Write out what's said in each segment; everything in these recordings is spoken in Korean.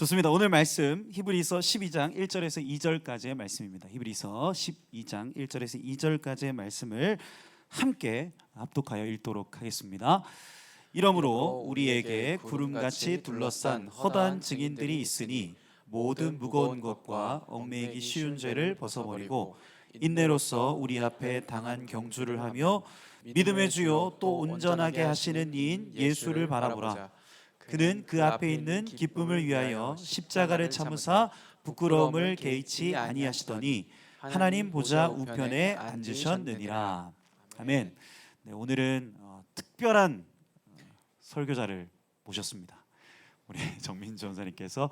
좋습니다. 오늘 말씀 히브리서 12장 1절에서 2절까지의 말씀입니다. 히브리서 12장 1절에서 2절까지의 말씀을 함께 합독하여 읽도록 하겠습니다. 이러므로 우리에게 구름같이 둘러싼 허다한 증인들이 있으니 모든 무거운 것과 얽매이기 쉬운 죄를 벗어버리고 인내로써 우리 앞에 당한 경주를 하며 믿음의 주요 또 온전하게 하시는 이인 예수를 바라보라. 그는 그 앞에 있는 기쁨을 위하여 십자가를 참으사 부끄러움을 개의치 아니하시더니 하나님 보좌 우편에 앉으셨느니라. 아멘. 네, 오늘은 특별한 설교자를 모셨습니다. 우리 정민 전사님께서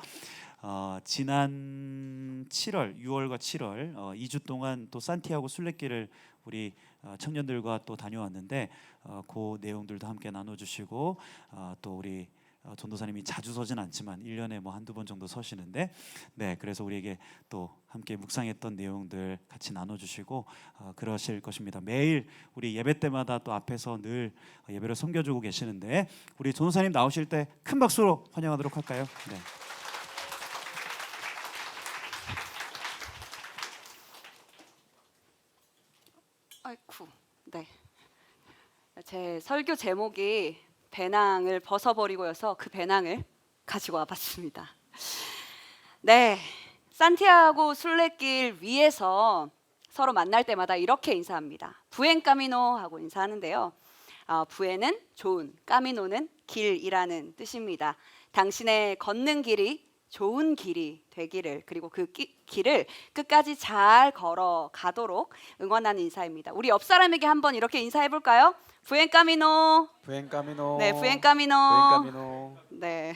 지난 7월, 6월과 7월 2주 동안 또 산티아고 순례길을 우리 청년들과 또 다녀왔는데 그 내용들도 함께 나눠주시고 또 우리 전도사님이 자주 서진 않지만 1년에 뭐 한두 번 정도 서시는데 네, 그래서 우리에게 또 함께 묵상했던 내용들 같이 나눠주시고 그러실 것입니다. 매일 우리 예배 때마다 또 앞에서 늘 예배를 섬겨주고 계시는데 우리 전도사님 나오실 때 큰 박수로 환영하도록 할까요? 네. 아이쿠, 네. 제 설교 제목이 배낭을 벗어버리고여서 그 배낭을 가지고 와봤습니다. 네, 산티아고 순례길 위에서 서로 만날 때마다 이렇게 인사합니다. 부엔 까미노 하고 인사하는데요. 부엔은 좋은, 까미노는 길이라는 뜻입니다. 당신의 걷는 길이 좋은 길이 되기를, 그리고 그 길을 끝까지 잘 걸어가도록 응원하는 인사입니다. 우리 옆 사람에게 한번 이렇게 인사해 볼까요? 부엔 까미노. 부엔 까미노. 네, 부엔 까미노. 부엔 까미노. 네.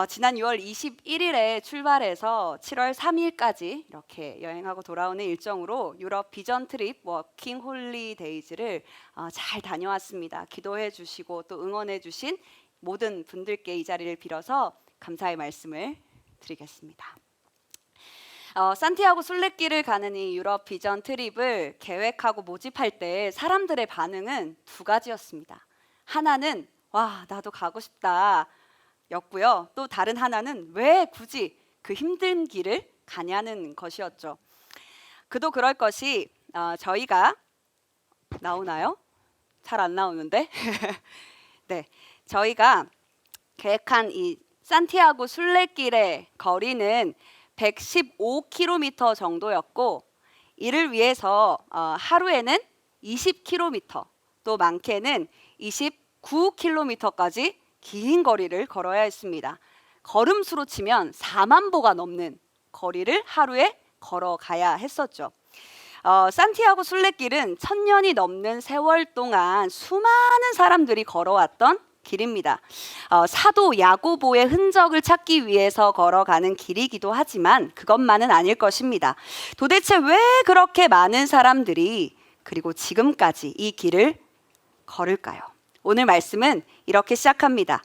지난 6월 21일에 출발해서 7월 3일까지 이렇게 여행하고 돌아오는 일정으로 유럽 비전 트립 워킹 홀리데이즈를 잘 다녀왔습니다. 기도해 주시고 또 응원해 주신 모든 분들께 이 자리를 빌어서 감사의 말씀을 드리겠습니다. 산티아고 순례길을 가는 이 유럽 비전 트립을 계획하고 모집할 때 사람들의 반응은 두 가지였습니다. 하나는 와, 나도 가고 싶다 였고요. 또 다른 하나는 왜 굳이 그 힘든 길을 가냐는 것이었죠. 그도 그럴 것이 저희가 나오나요? 잘 안 나오는데 네, 저희가 계획한 이 산티아고 순례길의 거리는 115km 정도였고 이를 위해서 하루에는 20km, 또 많게는 29km까지 긴 거리를 걸어야 했습니다. 걸음수로 치면 4만 보가 넘는 거리를 하루에 걸어가야 했었죠. 산티아고 순례길은 1000년이 넘는 세월 동안 수많은 사람들이 걸어왔던 길입니다. 사도 야고보의 흔적을 찾기 위해서 걸어가는 길이기도 하지만 그것만은 아닐 것입니다. 도대체 왜 그렇게 많은 사람들이 그리고 지금까지 이 길을 걸을까요? 오늘 말씀은 이렇게 시작합니다.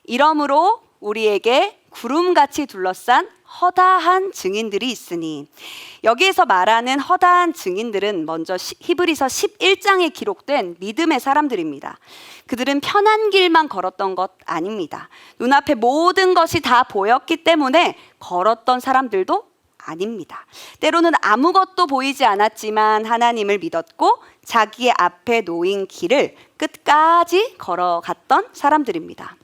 이러므로 우리에게 구름같이 둘러싼 허다한 증인들이 있으니, 여기에서 말하는 허다한 증인들은 먼저 히브리서 11장에 기록된 믿음의 사람들입니다. 그들은 편한 길만 걸었던 것 아닙니다. 눈앞에 모든 것이 다 보였기 때문에 걸었던 사람들도 아닙니다. 때로는 아무것도 보이지 않았지만 하나님을 믿었고 자기의 앞에 놓인 길을 끝까지 걸어갔던 사람들입니다.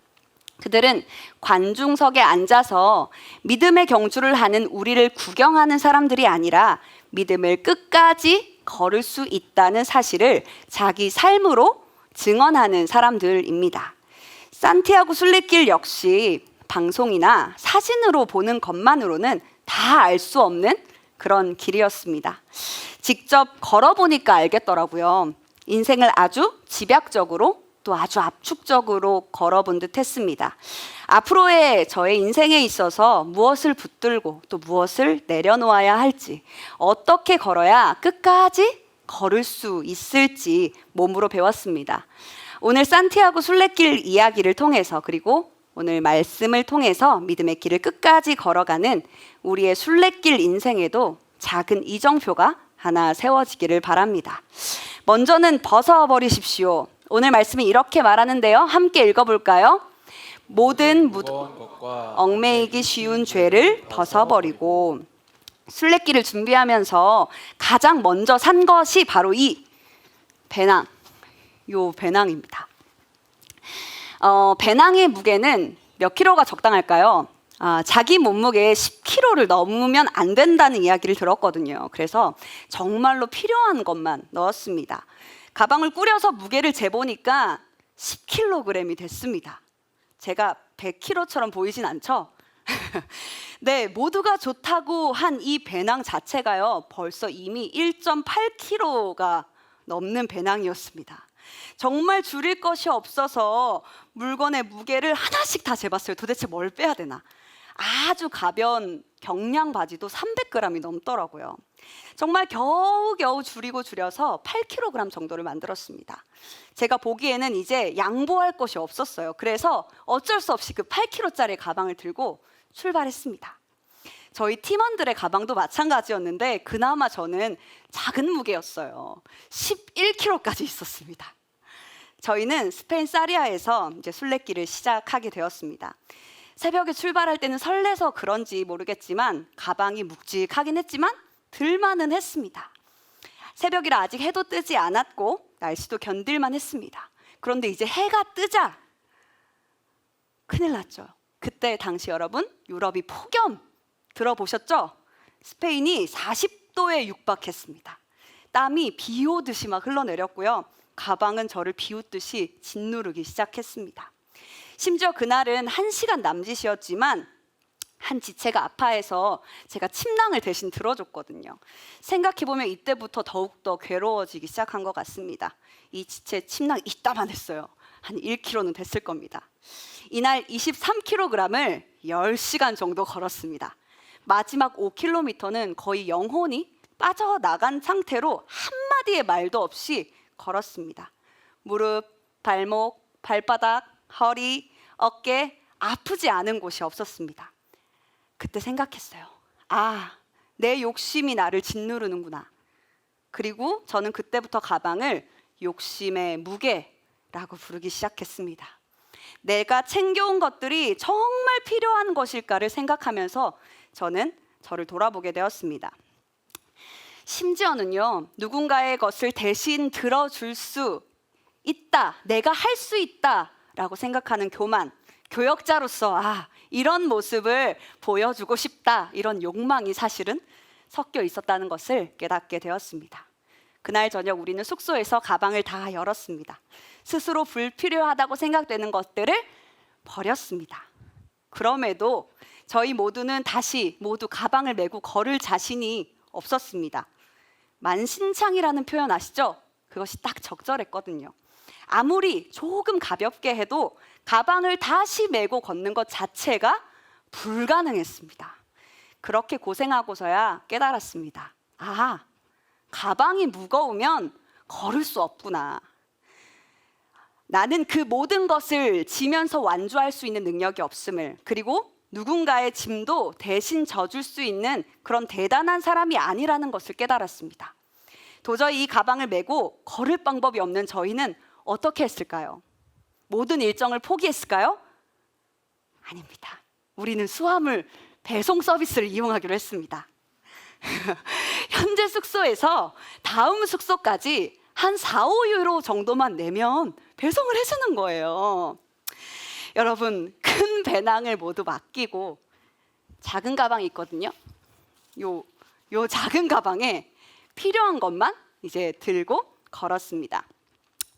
그들은 관중석에 앉아서 믿음의 경주를 하는 우리를 구경하는 사람들이 아니라 믿음을 끝까지 걸을 수 있다는 사실을 자기 삶으로 증언하는 사람들입니다. 산티아고 순례길 역시 방송이나 사진으로 보는 것만으로는 다 알 수 없는 그런 길이었습니다. 직접 걸어보니까 알겠더라고요. 인생을 아주 집약적으로 또 아주 압축적으로 걸어본 듯 했습니다. 앞으로의 저의 인생에 있어서 무엇을 붙들고 또 무엇을 내려놓아야 할지, 어떻게 걸어야 끝까지 걸을 수 있을지 몸으로 배웠습니다. 오늘 산티아고 순례길 이야기를 통해서, 그리고 오늘 말씀을 통해서 믿음의 길을 끝까지 걸어가는 우리의 순례길 인생에도 작은 이정표가 하나 세워지기를 바랍니다. 먼저는 벗어버리십시오. 오늘 말씀이 이렇게 말하는데요. 함께 읽어볼까요? 모든 무거운 것과 얽매이기 쉬운 죄를 벗어버리고. 순례길을 준비하면서 가장 먼저 산 것이 바로 이 배낭, 요 배낭입니다. 배낭의 무게는 몇 킬로가 적당할까요? 자기 몸무게의 10kg를 넘으면 안 된다는 이야기를 들었거든요. 그래서 정말로 필요한 것만 넣었습니다. 가방을 꾸려서 무게를 재보니까 10kg이 됐습니다. 제가 100kg처럼 보이진 않죠? 네, 모두가 좋다고 한 이 배낭 자체가요, 벌써 이미 1.8kg가 넘는 배낭이었습니다. 정말 줄일 것이 없어서 물건의 무게를 하나씩 다 재봤어요. 도대체 뭘 빼야 되나? 아주 가벼운 경량 바지도 300g이 넘더라고요. 정말 겨우겨우 줄여서 8kg 정도를 만들었습니다. 제가 보기에는 이제 양보할 것이 없었어요. 그래서 어쩔 수 없이 그 8kg짜리 가방을 들고 출발했습니다. 저희 팀원들의 가방도 마찬가지였는데 그나마 저는 작은 무게였어요. 11kg까지 있었습니다. 저희는 스페인 사리아에서 이제 순례길을 시작하게 되었습니다. 새벽에 출발할 때는 설레서 그런지 모르겠지만 가방이 묵직하긴 했지만 들만은 했습니다. 새벽이라 아직 해도 뜨지 않았고 날씨도 견딜만 했습니다. 그런데 이제 해가 뜨자 큰일 났죠. 그때 당시 여러분, 유럽이 폭염 들어보셨죠? 스페인이 40도에 육박했습니다. 땀이 비 오듯이 막 흘러내렸고요. 가방은 저를 비웃듯이 짓누르기 시작했습니다. 심지어 그날은 1시간 남짓이었지만 한 지체가 아파해서 제가 침낭을 대신 들어줬거든요. 생각해보면 이때부터 더욱더 괴로워지기 시작한 것 같습니다. 이 지체 침낭 이따만 했어요. 한 1kg는 됐을 겁니다. 이날 23kg을 10시간 정도 걸었습니다. 마지막 5km는 거의 영혼이 빠져나간 상태로 한마디의 말도 없이 걸었습니다. 무릎, 발목, 발바닥, 허리, 어깨 아프지 않은 곳이 없었습니다. 그때 생각했어요. 내 욕심이 나를 짓누르는구나. 그리고 저는 그때부터 가방을 욕심의 무게라고 부르기 시작했습니다. 내가 챙겨온 것들이 정말 필요한 것일까를 생각하면서 저는 저를 돌아보게 되었습니다. 심지어는요, 누군가의 것을 대신 들어줄 수 있다, 내가 할 수 있다라고 생각하는 교만, 교역자로서 이런 모습을 보여주고 싶다, 이런 욕망이 사실은 섞여 있었다는 것을 깨닫게 되었습니다. 그날 저녁 우리는 숙소에서 가방을 다 열었습니다. 스스로 불필요하다고 생각되는 것들을 버렸습니다. 그럼에도 저희 모두는 다시 모두 가방을 메고 걸을 자신이 없었습니다. 만신창이라는 표현 아시죠? 그것이 딱 적절했거든요. 아무리 조금 가볍게 해도 가방을 다시 메고 걷는 것 자체가 불가능했습니다. 그렇게 고생하고서야 깨달았습니다. 가방이 무거우면 걸을 수 없구나. 나는 그 모든 것을 지면서 완주할 수 있는 능력이 없음을, 그리고 누군가의 짐도 대신 져줄 수 있는 그런 대단한 사람이 아니라는 것을 깨달았습니다. 도저히 이 가방을 메고 걸을 방법이 없는 저희는 어떻게 했을까요? 모든 일정을 포기했을까요? 아닙니다. 우리는 수화물 배송 서비스를 이용하기로 했습니다. 현재 숙소에서 다음 숙소까지 한 4-5유로 정도만 내면 배송을 해주는 거예요. 여러분, 큰 배낭을 모두 맡기고 작은 가방이 있거든요. 요 작은 가방에 필요한 것만 이제 들고 걸었습니다.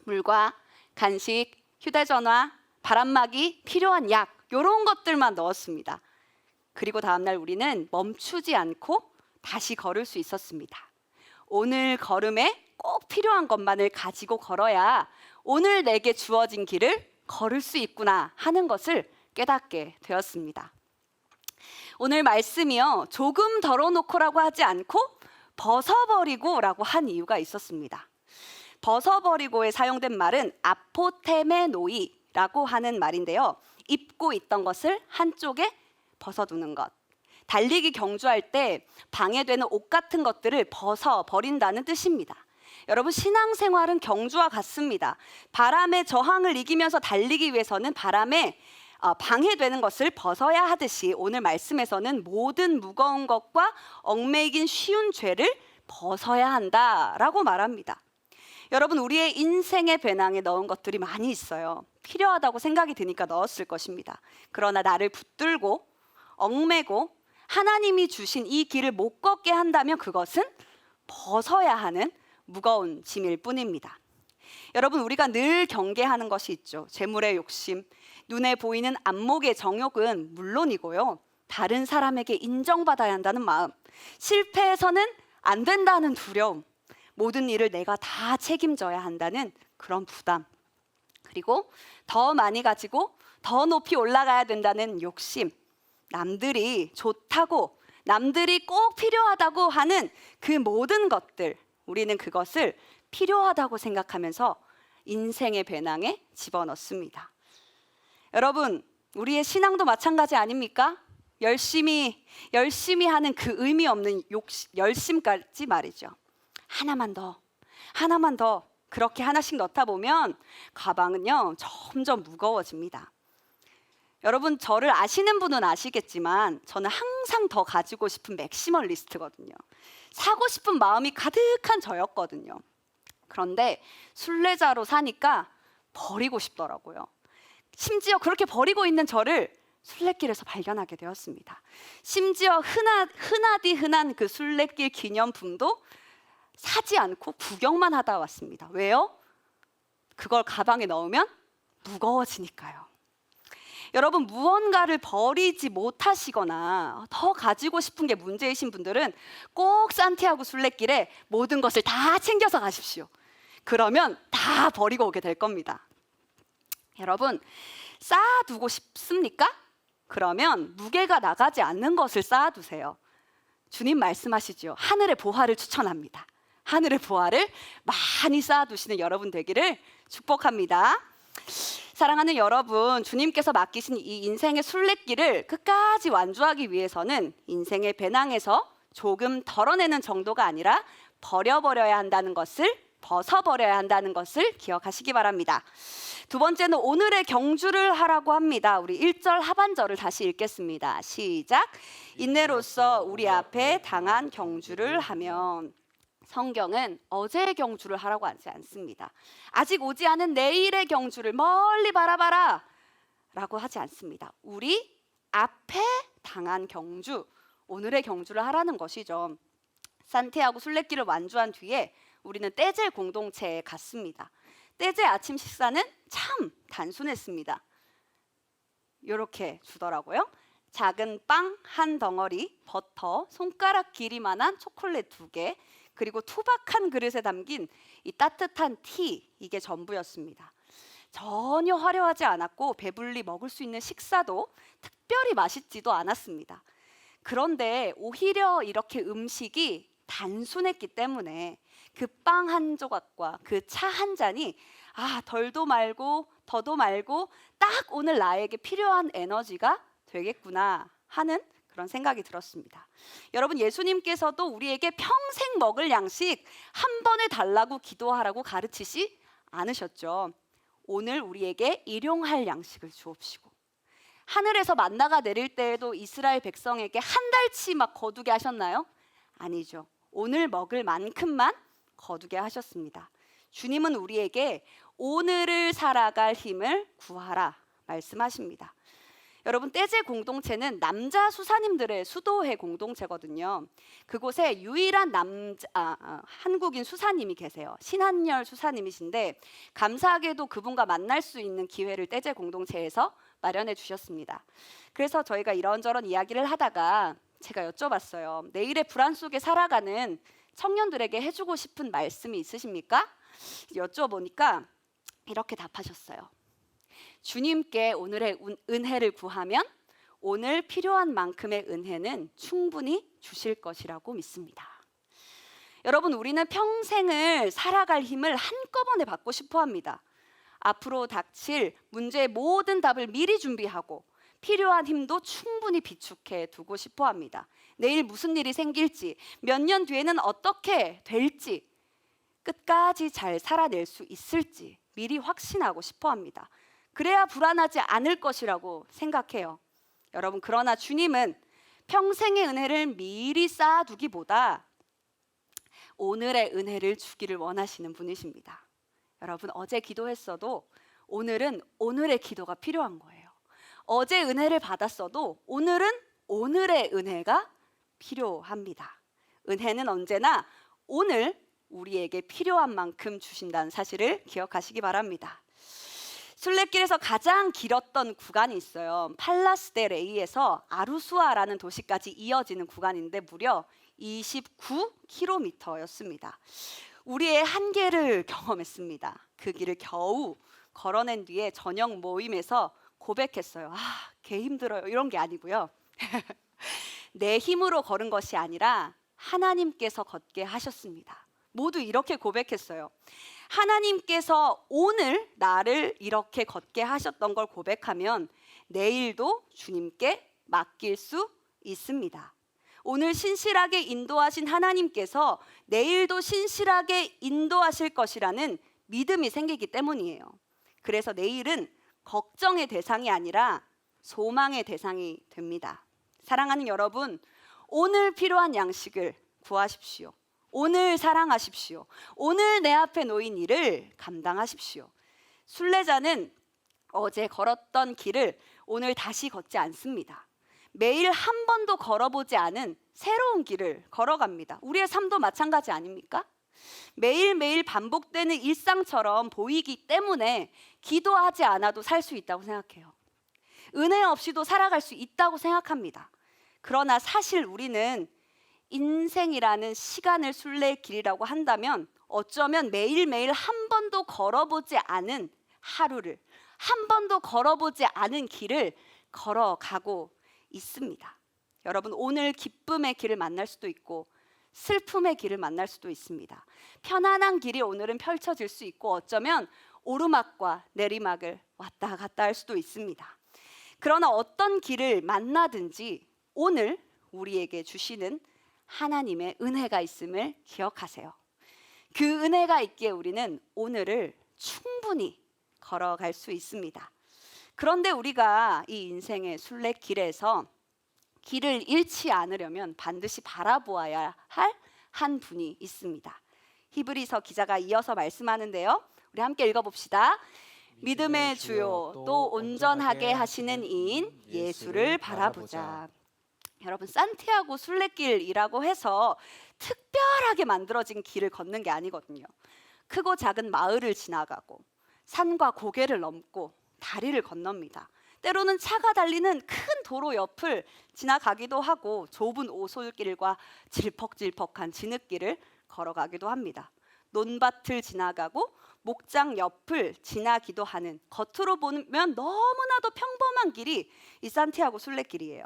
물과 간식, 휴대전화, 바람막이, 필요한 약, 이런 것들만 넣었습니다. 그리고 다음날 우리는 멈추지 않고 다시 걸을 수 있었습니다. 오늘 걸음에 꼭 필요한 것만을 가지고 걸어야 오늘 내게 주어진 길을 걸을 수 있구나 하는 것을 깨닫게 되었습니다. 오늘 말씀이요, 조금 덜어놓고라고 하지 않고 벗어버리고라고 한 이유가 있었습니다. 벗어버리고에 사용된 말은 아포테메노이라고 하는 말인데요, 입고 있던 것을 한쪽에 벗어두는 것. 달리기 경주할 때 방해되는 옷 같은 것들을 벗어버린다는 뜻입니다. 여러분, 신앙생활은 경주와 같습니다. 바람의 저항을 이기면서 달리기 위해서는 바람에 방해되는 것을 벗어야 하듯이 오늘 말씀에서는 모든 무거운 것과 얽매이긴 쉬운 죄를 벗어야 한다라고 말합니다. 여러분, 우리의 인생의 배낭에 넣은 것들이 많이 있어요. 필요하다고 생각이 드니까 넣었을 것입니다. 그러나 나를 붙들고 얽매고 하나님이 주신 이 길을 못 걷게 한다면 그것은 벗어야 하는 무거운 짐일 뿐입니다. 여러분, 우리가 늘 경계하는 것이 있죠. 재물의 욕심, 눈에 보이는 안목의 정욕은 물론이고요. 다른 사람에게 인정받아야 한다는 마음, 실패해서는 안 된다는 두려움, 모든 일을 내가 다 책임져야 한다는 그런 부담, 그리고 더 많이 가지고 더 높이 올라가야 된다는 욕심, 남들이 좋다고, 남들이 꼭 필요하다고 하는 그 모든 것들, 우리는 그것을 필요하다고 생각하면서 인생의 배낭에 집어넣습니다. 여러분, 우리의 신앙도 마찬가지 아닙니까? 열심히 하는 그 의미 없는 열심까지 말이죠. 하나만 더 그렇게 하나씩 넣다 보면 가방은요 점점 무거워집니다. 여러분, 저를 아시는 분은 아시겠지만 저는 항상 더 가지고 싶은 맥시멀리스트거든요. 사고 싶은 마음이 가득한 저였거든요. 그런데 순례자로 사니까 버리고 싶더라고요. 심지어 그렇게 버리고 있는 저를 순례길에서 발견하게 되었습니다. 심지어 흔하디 흔한 그 순례길 기념품도 사지 않고 구경만 하다 왔습니다. 왜요? 그걸 가방에 넣으면 무거워지니까요. 여러분, 무언가를 버리지 못하시거나 더 가지고 싶은 게 문제이신 분들은 꼭 산티아고 순례길에 모든 것을 다 챙겨서 가십시오. 그러면 다 버리고 오게 될 겁니다. 여러분, 쌓아두고 싶습니까? 그러면 무게가 나가지 않는 것을 쌓아두세요. 주님 말씀하시죠. 하늘의 보화를 추천합니다. 하늘의 보화를 많이 쌓아두시는 여러분 되기를 축복합니다. 사랑하는 여러분, 주님께서 맡기신 이 인생의 순례길을 끝까지 완주하기 위해서는 인생의 배낭에서 조금 덜어내는 정도가 아니라 버려버려야 한다는 것을, 벗어버려야 한다는 것을 기억하시기 바랍니다. 두 번째는 오늘의 경주를 하라고 합니다. 우리 1절 하반절을 다시 읽겠습니다. 시작. 인내로써 우리 앞에 당한 경주를 하면. 성경은 어제의 경주를 하라고 하지 않습니다. 아직 오지 않은 내일의 경주를 멀리 바라봐라 라고 하지 않습니다. 우리 앞에 당한 경주, 오늘의 경주를 하라는 것이죠. 산티아고 순례길을 완주한 뒤에 우리는 떼제 공동체에 갔습니다. 떼제 아침 식사는 참 단순했습니다. 이렇게 주더라고요. 작은 빵 한 덩어리, 버터, 손가락 길이만한 초콜릿 2개, 그리고 투박한 그릇에 담긴 이 따뜻한 티, 이게 전부였습니다. 전혀 화려하지 않았고 배불리 먹을 수 있는 식사도 특별히 맛있지도 않았습니다. 그런데 오히려 이렇게 음식이 단순했기 때문에 그 빵 한 조각과 그 차 한 잔이 덜도 말고 더도 말고 딱 오늘 나에게 필요한 에너지가 되겠구나 하는 그런 생각이 들었습니다. 여러분, 예수님께서도 우리에게 평생 먹을 양식 한 번에 달라고 기도하라고 가르치지 않으셨죠. 오늘 우리에게 일용할 양식을 주옵시고, 하늘에서 만나가 내릴 때에도 이스라엘 백성에게 한 달치 막 거두게 하셨나요? 아니죠. 오늘 먹을 만큼만 거두게 하셨습니다. 주님은 우리에게 오늘을 살아갈 힘을 구하라 말씀하십니다. 여러분, 떼제 공동체는 남자 수사님들의 수도회 공동체거든요. 그곳에 유일한 한국인 수사님이 계세요. 신한열 수사님이신데 감사하게도 그분과 만날 수 있는 기회를 떼제 공동체에서 마련해 주셨습니다. 그래서 저희가 이런저런 이야기를 하다가 제가 여쭤봤어요. 내일의 불안 속에 살아가는 청년들에게 해주고 싶은 말씀이 있으십니까? 여쭤보니까 이렇게 답하셨어요. 주님께 오늘의 은혜를 구하면 오늘 필요한 만큼의 은혜는 충분히 주실 것이라고 믿습니다. 여러분, 우리는 평생을 살아갈 힘을 한꺼번에 받고 싶어 합니다. 앞으로 닥칠 문제의 모든 답을 미리 준비하고 필요한 힘도 충분히 비축해 두고 싶어 합니다. 내일 무슨 일이 생길지, 몇 년 뒤에는 어떻게 될지, 끝까지 잘 살아낼 수 있을지 미리 확신하고 싶어 합니다. 그래야 불안하지 않을 것이라고 생각해요. 여러분, 그러나 주님은 평생의 은혜를 미리 쌓아두기보다 오늘의 은혜를 주기를 원하시는 분이십니다. 여러분, 어제 기도했어도 오늘은 오늘의 기도가 필요한 거예요. 어제 은혜를 받았어도 오늘은 오늘의 은혜가 필요합니다. 은혜는 언제나 오늘 우리에게 필요한 만큼 주신다는 사실을 기억하시기 바랍니다. 순례길에서 가장 길었던 구간이 있어요. 팔라스 데 레이에서 아루수아라는 도시까지 이어지는 구간인데 무려 29km였습니다. 우리의 한계를 경험했습니다. 그 길을 겨우 걸어낸 뒤에 저녁 모임에서 고백했어요. 개 힘들어요. 이런 게 아니고요. 내 힘으로 걸은 것이 아니라 하나님께서 걷게 하셨습니다. 모두 이렇게 고백했어요. 하나님께서 오늘 나를 이렇게 걷게 하셨던 걸 고백하면 내일도 주님께 맡길 수 있습니다. 오늘 신실하게 인도하신 하나님께서 내일도 신실하게 인도하실 것이라는 믿음이 생기기 때문이에요. 그래서 내일은 걱정의 대상이 아니라 소망의 대상이 됩니다. 사랑하는 여러분, 오늘 필요한 양식을 구하십시오. 오늘 사랑하십시오. 오늘 내 앞에 놓인 일을 감당하십시오. 순례자는 어제 걸었던 길을 오늘 다시 걷지 않습니다. 매일 한 번도 걸어보지 않은 새로운 길을 걸어갑니다. 우리의 삶도 마찬가지 아닙니까? 매일매일 반복되는 일상처럼 보이기 때문에 기도하지 않아도 살 수 있다고 생각해요. 은혜 없이도 살아갈 수 있다고 생각합니다. 그러나 사실 우리는 인생이라는 시간을 순례길이라고 한다면 어쩌면 매일매일 한 번도 걸어보지 않은 하루를, 한 번도 걸어보지 않은 길을 걸어가고 있습니다. 여러분, 오늘 기쁨의 길을 만날 수도 있고 슬픔의 길을 만날 수도 있습니다. 편안한 길이 오늘은 펼쳐질 수 있고 어쩌면 오르막과 내리막을 왔다 갔다 할 수도 있습니다. 그러나 어떤 길을 만나든지 오늘 우리에게 주시는 하나님의 은혜가 있음을 기억하세요. 그 은혜가 있기에 우리는 오늘을 충분히 걸어갈 수 있습니다. 그런데 우리가 이 인생의 순례길에서 길을 잃지 않으려면 반드시 바라보아야 할 한 분이 있습니다. 히브리서 기자가 이어서 말씀하는데요. 우리 함께 읽어봅시다. 믿음의 주요 또 온전하게 하시는 이인 예수를 바라보자. 여러분, 산티아고 순례길이라고 해서 특별하게 만들어진 길을 걷는 게 아니거든요. 크고 작은 마을을 지나가고 산과 고개를 넘고 다리를 건넙니다. 때로는 차가 달리는 큰 도로 옆을 지나가기도 하고 좁은 오솔길과 질퍽질퍽한 진흙길을 걸어가기도 합니다. 논밭을 지나가고 목장 옆을 지나기도 하는 겉으로 보면 너무나도 평범한 길이 이 산티아고 순례길이에요.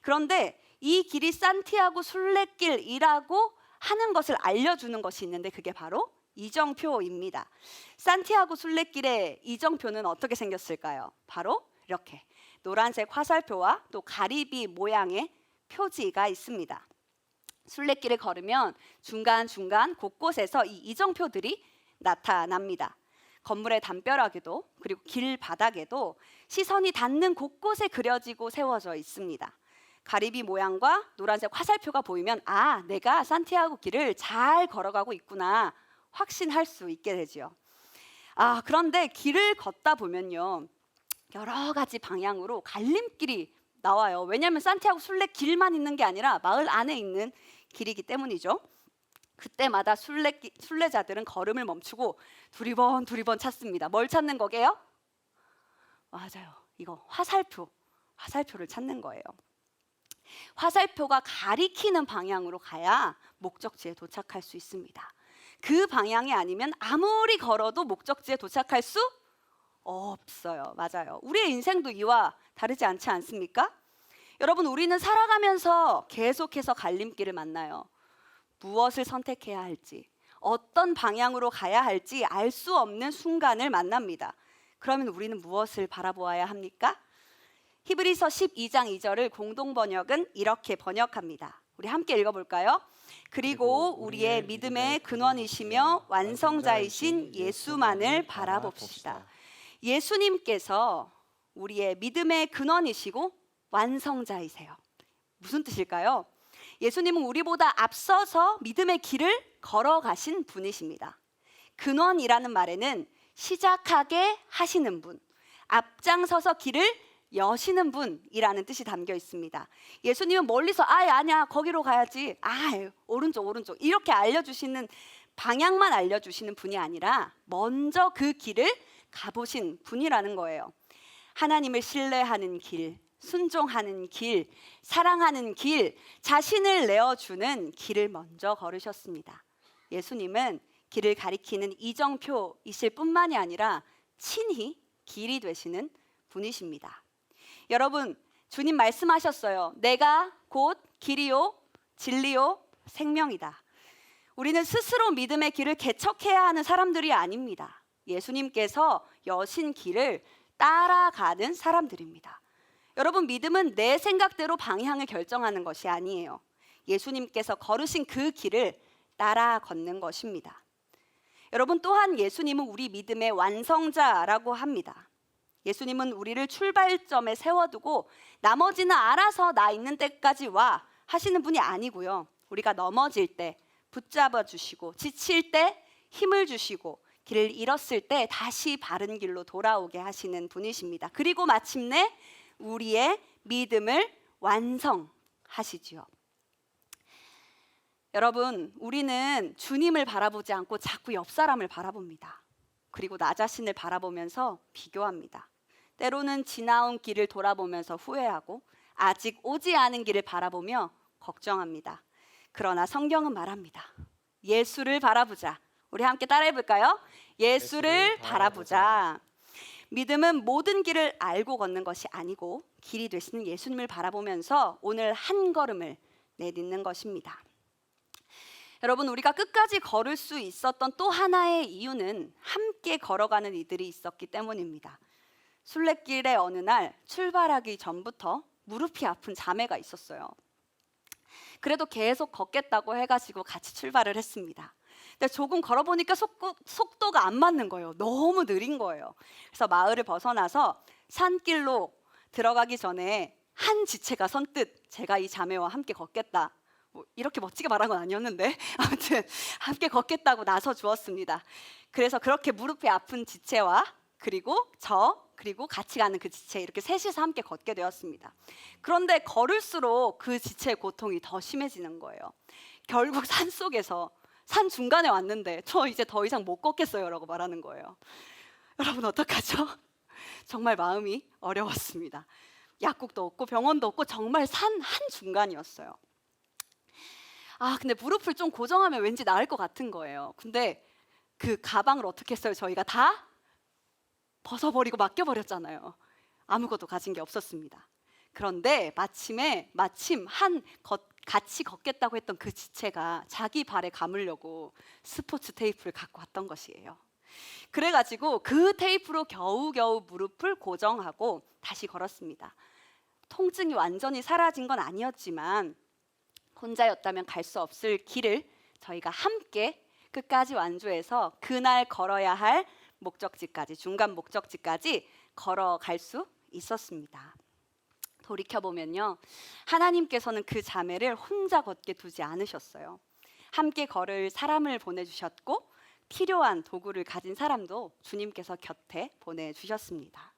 그런데 이 길이 산티아고 순례길이라고 하는 것을 알려주는 것이 있는데 그게 바로 이정표입니다. 산티아고 순례길의 이정표는 어떻게 생겼을까요? 바로 이렇게 노란색 화살표와 또 가리비 모양의 표지가 있습니다. 순례길을 걸으면 중간중간 곳곳에서 이 이정표들이 나타납니다. 건물의 담벼락에도 그리고 길 바닥에도 시선이 닿는 곳곳에 그려지고 세워져 있습니다. 가리비 모양과 노란색 화살표가 보이면 내가 산티아고 길을 잘 걸어가고 있구나 확신할 수 있게 되죠. 그런데 길을 걷다 보면요, 여러 가지 방향으로 갈림길이 나와요. 왜냐하면 산티아고 순례길만 있는 게 아니라 마을 안에 있는 길이기 때문이죠. 그때마다 순례자들은 걸음을 멈추고 두리번 찾습니다. 뭘 찾는 거게요? 맞아요. 이거 화살표를 찾는 거예요. 화살표가 가리키는 방향으로 가야 목적지에 도착할 수 있습니다. 그 방향이 아니면 아무리 걸어도 목적지에 도착할 수 없어요. 맞아요. 우리의 인생도 이와 다르지 않지 않습니까? 여러분, 우리는 살아가면서 계속해서 갈림길을 만나요. 무엇을 선택해야 할지, 어떤 방향으로 가야 할지 알 수 없는 순간을 만납니다. 그러면 우리는 무엇을 바라보아야 합니까? 히브리서 12장 2절을 공동 번역은 이렇게 번역합니다. 우리 함께 읽어볼까요? 그리고 우리의 믿음의 근원이시며 완성자이신 예수만을 바라봅시다. 예수님께서 우리의 믿음의 근원이시고 완성자이세요. 무슨 뜻일까요? 예수님은 우리보다 앞서서 믿음의 길을 걸어가신 분이십니다. 근원이라는 말에는 시작하게 하시는 분, 앞장서서 길을 여시는 분이라는 뜻이 담겨 있습니다. 예수님은 멀리서 아니야 거기로 가야지, 오른쪽 이렇게 알려주시는, 방향만 알려주시는 분이 아니라 먼저 그 길을 가보신 분이라는 거예요. 하나님을 신뢰하는 길, 순종하는 길, 사랑하는 길, 자신을 내어주는 길을 먼저 걸으셨습니다. 예수님은 길을 가리키는 이정표이실 뿐만이 아니라 친히 길이 되시는 분이십니다. 여러분, 주님 말씀하셨어요. 내가 곧 길이요 진리요 생명이다. 우리는 스스로 믿음의 길을 개척해야 하는 사람들이 아닙니다. 예수님께서 여신 길을 따라가는 사람들입니다. 여러분, 믿음은 내 생각대로 방향을 결정하는 것이 아니에요. 예수님께서 걸으신 그 길을 따라 걷는 것입니다. 여러분, 또한 예수님은 우리 믿음의 완성자라고 합니다. 예수님은 우리를 출발점에 세워두고 나머지는 알아서 나 있는 데까지 와 하시는 분이 아니고요. 우리가 넘어질 때 붙잡아 주시고, 지칠 때 힘을 주시고, 길을 잃었을 때 다시 바른 길로 돌아오게 하시는 분이십니다. 그리고 마침내 우리의 믿음을 완성하시지요. 여러분, 우리는 주님을 바라보지 않고 자꾸 옆 사람을 바라봅니다. 그리고 나 자신을 바라보면서 비교합니다. 때로는 지나온 길을 돌아보면서 후회하고 아직 오지 않은 길을 바라보며 걱정합니다. 그러나 성경은 말합니다. 예수를 바라보자. 우리 함께 따라해 볼까요? 예수를 바라보자. 믿음은 모든 길을 알고 걷는 것이 아니고 길이 되시는 예수님을 바라보면서 오늘 한 걸음을 내딛는 것입니다. 여러분, 우리가 끝까지 걸을 수 있었던 또 하나의 이유는 함께 걸어가는 이들이 있었기 때문입니다. 순례길의 어느 날 출발하기 전부터 무릎이 아픈 자매가 있었어요. 그래도 계속 걷겠다고 해가지고 같이 출발을 했습니다. 근데 조금 걸어보니까 속도가 안 맞는 거예요. 너무 느린 거예요. 그래서 마을을 벗어나서 산길로 들어가기 전에 한 지체가 선뜻 제가 이 자매와 함께 걷겠다, 이렇게 멋지게 말한 건 아니었는데 아무튼 함께 걷겠다고 나서 주었습니다. 그래서 그렇게 무릎이 아픈 지체와 그리고 같이 가는 그 지체, 이렇게 셋이서 함께 걷게 되었습니다. 그런데 걸을수록 그 지체의 고통이 더 심해지는 거예요. 결국 산 중간에 왔는데 저 이제 더 이상 못 걷겠어요 라고 말하는 거예요. 여러분, 어떡하죠? 정말 마음이 어려웠습니다. 약국도 없고 병원도 없고 정말 산 한중간이었어요. 근데 무릎을 좀 고정하면 왠지 나을 것 같은 거예요. 근데 그 가방을 어떻게 했어요? 저희가 다 벗어버리고 맡겨버렸잖아요. 아무것도 가진 게 없었습니다. 그런데 마침 같이 걷겠다고 했던 그 지체가 자기 발에 감으려고 스포츠 테이프를 갖고 왔던 것이에요. 그래가지고 그 테이프로 겨우겨우 무릎을 고정하고 다시 걸었습니다. 통증이 완전히 사라진 건 아니었지만 혼자였다면 갈 수 없을 길을 저희가 함께 끝까지 완주해서 그날 걸어야 할 목적지까지, 중간 목적지까지 걸어갈 수 있었습니다. 돌이켜보면요, 하나님께서는 그 자매를 혼자 걷게 두지 않으셨어요. 함께 걸을 사람을 보내주셨고 필요한 도구를 가진 사람도 주님께서 곁에 보내주셨습니다.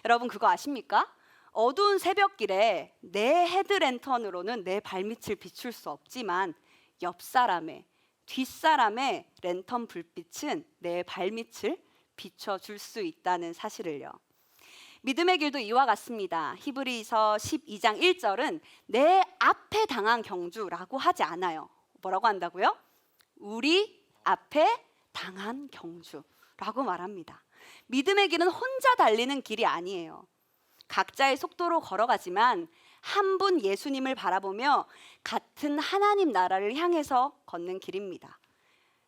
여러분, 그거 아십니까? 어두운 새벽길에 내 헤드랜턴으로는 내 발밑을 비출 수 없지만 옆 사람의, 뒷사람의 랜턴 불빛은 내 발밑을 비춰줄 수 있다는 사실을요. 믿음의 길도 이와 같습니다. 히브리서 12장 1절은 내 앞에 당한 경주라고 하지 않아요. 뭐라고 한다고요? 우리 앞에 당한 경주라고 말합니다. 믿음의 길은 혼자 달리는 길이 아니에요. 각자의 속도로 걸어가지만 한 분 예수님을 바라보며 같은 하나님 나라를 향해서 걷는 길입니다.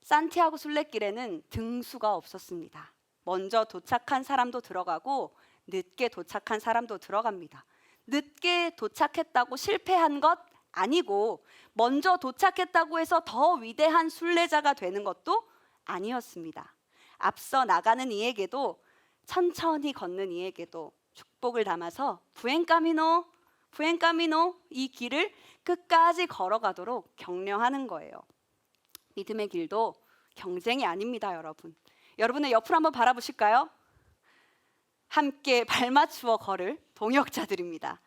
산티아고 순례길에는 등수가 없었습니다. 먼저 도착한 사람도 들어가고 늦게 도착한 사람도 들어갑니다. 늦게 도착했다고 실패한 것 아니고 먼저 도착했다고 해서 더 위대한 순례자가 되는 것도 아니었습니다. 앞서 나가는 이에게도 천천히 걷는 이에게도 축복을 담아서 부엔카미노, 부엔카미노 이 길을 끝까지 걸어가도록 격려하는 거예요. 믿음의 길도 경쟁이 아닙니다, 여러분. 여러분의 옆을 한번 바라보실까요? 함께 발맞추어 걸을 동역자들입니다.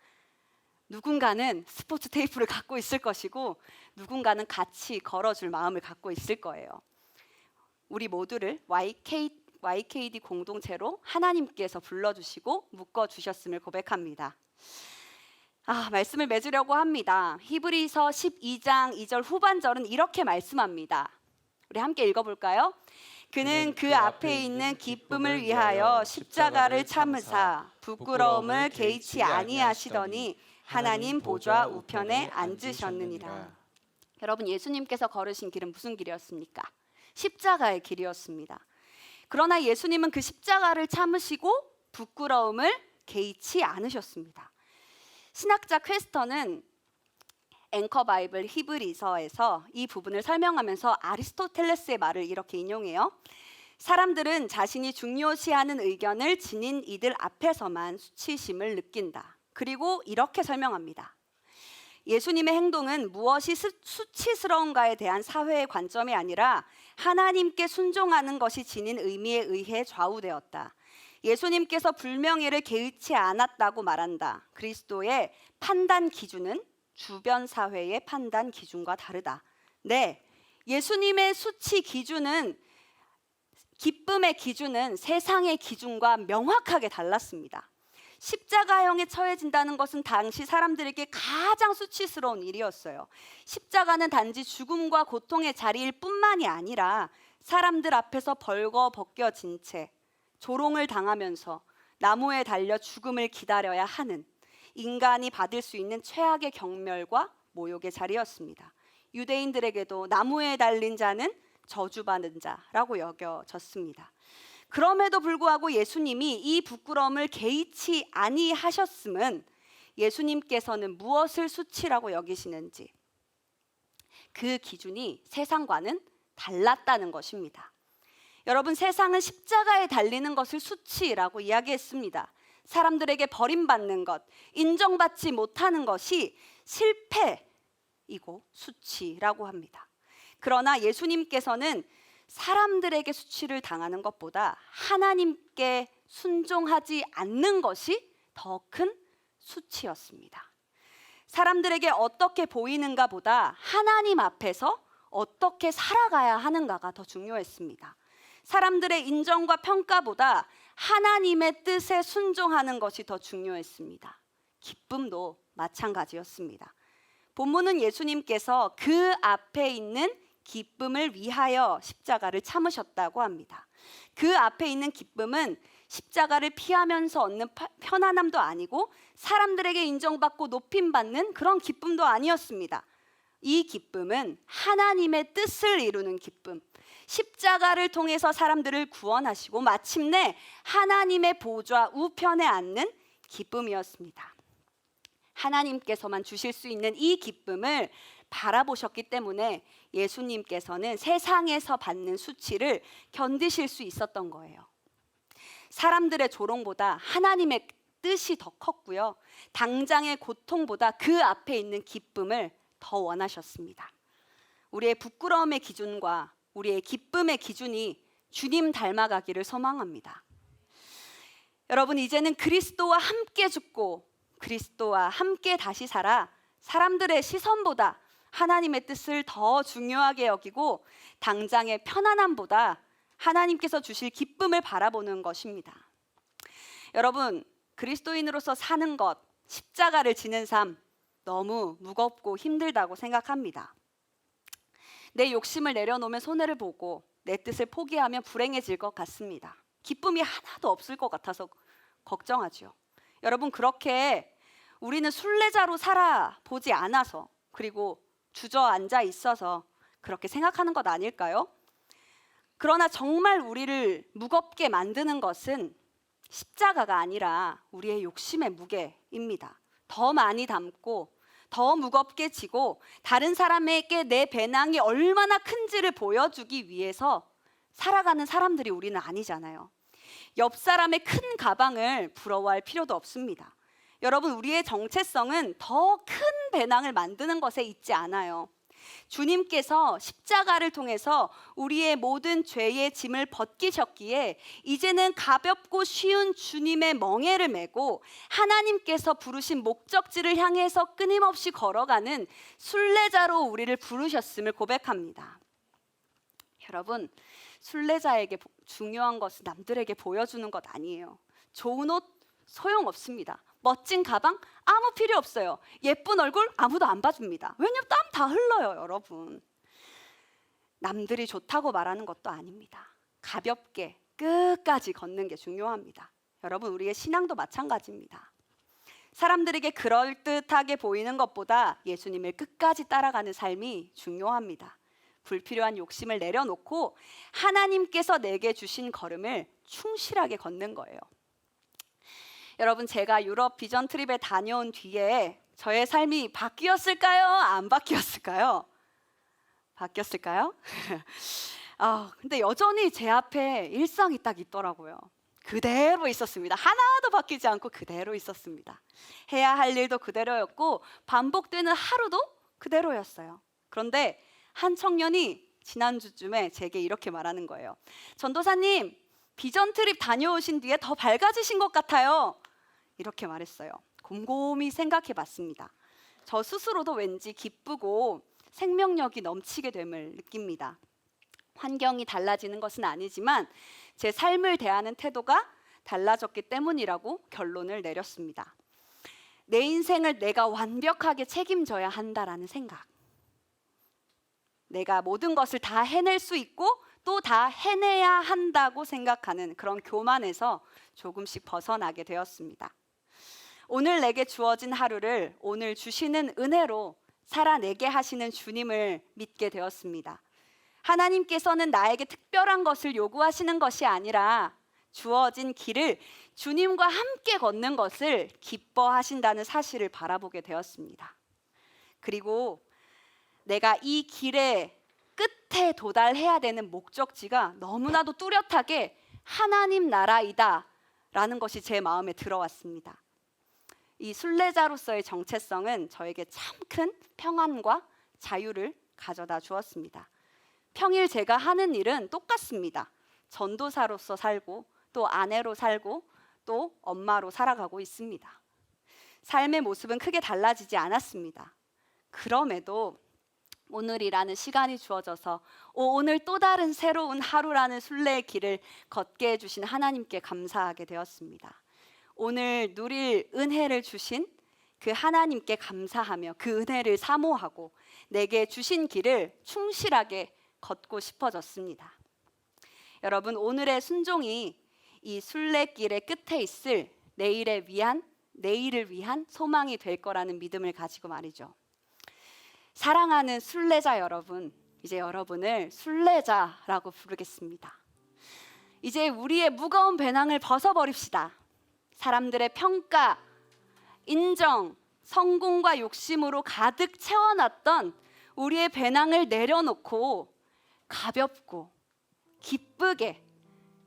누군가는 스포츠 테이프를 갖고 있을 것이고 누군가는 같이 걸어줄 마음을 갖고 있을 거예요. 우리 모두를 YKD 공동체로 하나님께서 불러주시고 묶어주셨음을 고백합니다. 말씀을 맺으려고 합니다. 히브리서 12장 2절 후반절은 이렇게 말씀합니다. 우리 함께 읽어볼까요? 그는 그 앞에 있는 기쁨을 위하여 십자가를 참으사 부끄러움을 개의치 아니하시더니 하나님 보좌 우편에 앉으셨느니라. 여러분, 예수님께서 걸으신 길은 무슨 길이었습니까? 십자가의 길이었습니다. 그러나 예수님은 그 십자가를 참으시고 부끄러움을 개의치 않으셨습니다. 신학자 퀘스터는 앵커 바이블 히브리서에서 이 부분을 설명하면서 아리스토텔레스의 말을 이렇게 인용해요. 사람들은 자신이 중요시하는 의견을 지닌 이들 앞에서만 수치심을 느낀다. 그리고 이렇게 설명합니다. 예수님의 행동은 무엇이 수치스러운가에 대한 사회의 관점이 아니라 하나님께 순종하는 것이 지닌 의미에 의해 좌우되었다. 예수님께서 불명예를 개의치 않았다고 말한다. 그리스도의 판단 기준은 주변 사회의 판단 기준과 다르다. 네, 예수님의 수치 기준은, 기쁨의 기준은 세상의 기준과 명확하게 달랐습니다. 십자가형에 처해진다는 것은 당시 사람들에게 가장 수치스러운 일이었어요. 십자가는 단지 죽음과 고통의 자리일 뿐만이 아니라 사람들 앞에서 벌거벗겨진 채 조롱을 당하면서 나무에 달려 죽음을 기다려야 하는 인간이 받을 수 있는 최악의 경멸과 모욕의 자리였습니다. 유대인들에게도 나무에 달린 자는 저주받는 자라고 여겨졌습니다. 그럼에도 불구하고 예수님이 이 부끄러움을 개의치 아니하셨음은 예수님께서는 무엇을 수치라고 여기시는지 그 기준이 세상과는 달랐다는 것입니다. 여러분, 세상은 십자가에 달리는 것을 수치라고 이야기했습니다. 사람들에게 버림받는 것, 인정받지 못하는 것이 실패이고 수치라고 합니다. 그러나 예수님께서는 사람들에게 수치를 당하는 것보다 하나님께 순종하지 않는 것이 더 큰 수치였습니다. 사람들에게 어떻게 보이는가 보다 하나님 앞에서 어떻게 살아가야 하는가가 더 중요했습니다. 사람들의 인정과 평가보다 하나님의 뜻에 순종하는 것이 더 중요했습니다. 기쁨도 마찬가지였습니다. 본문은 예수님께서 그 앞에 있는 기쁨을 위하여 십자가를 참으셨다고 합니다. 그 앞에 있는 기쁨은 십자가를 피하면서 얻는 편안함도 아니고 사람들에게 인정받고 높임받는 그런 기쁨도 아니었습니다. 이 기쁨은 하나님의 뜻을 이루는 기쁨, 십자가를 통해서 사람들을 구원하시고 마침내 하나님의 보좌 우편에 앉는 기쁨이었습니다. 하나님께서만 주실 수 있는 이 기쁨을 바라보셨기 때문에 예수님께서는 세상에서 받는 수치를 견디실 수 있었던 거예요. 사람들의 조롱보다 하나님의 뜻이 더 컸고요. 당장의 고통보다 그 앞에 있는 기쁨을 더 원하셨습니다. 우리의 부끄러움의 기준과 우리의 기쁨의 기준이 주님 닮아가기를 소망합니다. 여러분, 이제는 그리스도와 함께 죽고 그리스도와 함께 다시 살아 사람들의 시선보다 하나님의 뜻을 더 중요하게 여기고 당장의 편안함보다 하나님께서 주실 기쁨을 바라보는 것입니다. 여러분, 그리스도인으로서 사는 것, 십자가를 지는 삶 너무 무겁고 힘들다고 생각합니다. 내 욕심을 내려놓으면 손해를 보고 내 뜻을 포기하면 불행해질 것 같습니다. 기쁨이 하나도 없을 것 같아서 걱정하죠. 여러분, 그렇게 우리는 순례자로 살아보지 않아서 그리고 주저앉아 있어서 그렇게 생각하는 것 아닐까요? 그러나 정말 우리를 무겁게 만드는 것은 십자가가 아니라 우리의 욕심의 무게입니다. 더 많이 담고 더 무겁게 지고 다른 사람에게 내 배낭이 얼마나 큰지를 보여주기 위해서 살아가는 사람들이 우리는 아니잖아요. 옆 사람의 큰 가방을 부러워할 필요도 없습니다. 여러분, 우리의 정체성은 더 큰 배낭을 만드는 것에 있지 않아요. 주님께서 십자가를 통해서 우리의 모든 죄의 짐을 벗기셨기에 이제는 가볍고 쉬운 주님의 멍에를 메고 하나님께서 부르신 목적지를 향해서 끊임없이 걸어가는 순례자로 우리를 부르셨음을 고백합니다. 여러분, 순례자에게 중요한 것은 남들에게 보여주는 것 아니에요. 좋은 옷 소용없습니다. 멋진 가방 아무 필요 없어요. 예쁜 얼굴 아무도 안 봐줍니다. 왜냐면 땀 다 흘러요, 여러분. 남들이 좋다고 말하는 것도 아닙니다. 가볍게 끝까지 걷는 게 중요합니다. 여러분, 우리의 신앙도 마찬가지입니다. 사람들에게 그럴듯하게 보이는 것보다 예수님을 끝까지 따라가는 삶이 중요합니다. 불필요한 욕심을 내려놓고 하나님께서 내게 주신 걸음을 충실하게 걷는 거예요. 여러분, 제가 유럽 비전 트립에 다녀온 뒤에 저의 삶이 바뀌었을까요? 안 바뀌었을까요? 바뀌었을까요? 근데 여전히 제 앞에 일상이 딱 있더라고요. 그대로 있었습니다. 하나도 바뀌지 않고 그대로 있었습니다. 해야 할 일도 그대로였고 반복되는 하루도 그대로였어요. 그런데 한 청년이 지난주쯤에 제게 이렇게 말하는 거예요. 전도사님, 비전 트립 다녀오신 뒤에 더 밝아지신 것 같아요. 이렇게 말했어요. 곰곰이 생각해 봤습니다. 저 스스로도 왠지 기쁘고 생명력이 넘치게 됨을 느낍니다. 환경이 달라지는 것은 아니지만 제 삶을 대하는 태도가 달라졌기 때문이라고 결론을 내렸습니다. 내 인생을 내가 완벽하게 책임져야 한다라는 생각. 내가 모든 것을 다 해낼 수 있고 또 다 해내야 한다고 생각하는 그런 교만에서 조금씩 벗어나게 되었습니다. 오늘 내게 주어진 하루를 오늘 주시는 은혜로 살아내게 하시는 주님을 믿게 되었습니다. 하나님께서는 나에게 특별한 것을 요구하시는 것이 아니라 주어진 길을 주님과 함께 걷는 것을 기뻐하신다는 사실을 바라보게 되었습니다. 그리고 내가 이 길의 끝에 도달해야 되는 목적지가 너무나도 뚜렷하게 하나님 나라이다 라는 것이 제 마음에 들어왔습니다. 이 순례자로서의 정체성은 저에게 참 큰 평안과 자유를 가져다 주었습니다. 평일 제가 하는 일은 똑같습니다. 전도사로서 살고 또 아내로 살고 또 엄마로 살아가고 있습니다. 삶의 모습은 크게 달라지지 않았습니다. 그럼에도 오늘이라는 시간이 주어져서 오늘 또 다른 새로운 하루라는 순례의 길을 걷게 해주신 하나님께 감사하게 되었습니다. 오늘 누릴 은혜를 주신 그 하나님께 감사하며 그 은혜를 사모하고 내게 주신 길을 충실하게 걷고 싶어졌습니다. 여러분, 오늘의 순종이 이 순례길의 끝에 있을 내일을 위한 소망이 될 거라는 믿음을 가지고 말이죠. 사랑하는 순례자 여러분, 이제 여러분을 순례자라고 부르겠습니다. 이제 우리의 무거운 배낭을 벗어버립시다. 사람들의 평가, 인정, 성공과 욕심으로 가득 채워놨던 우리의 배낭을 내려놓고 가볍고 기쁘게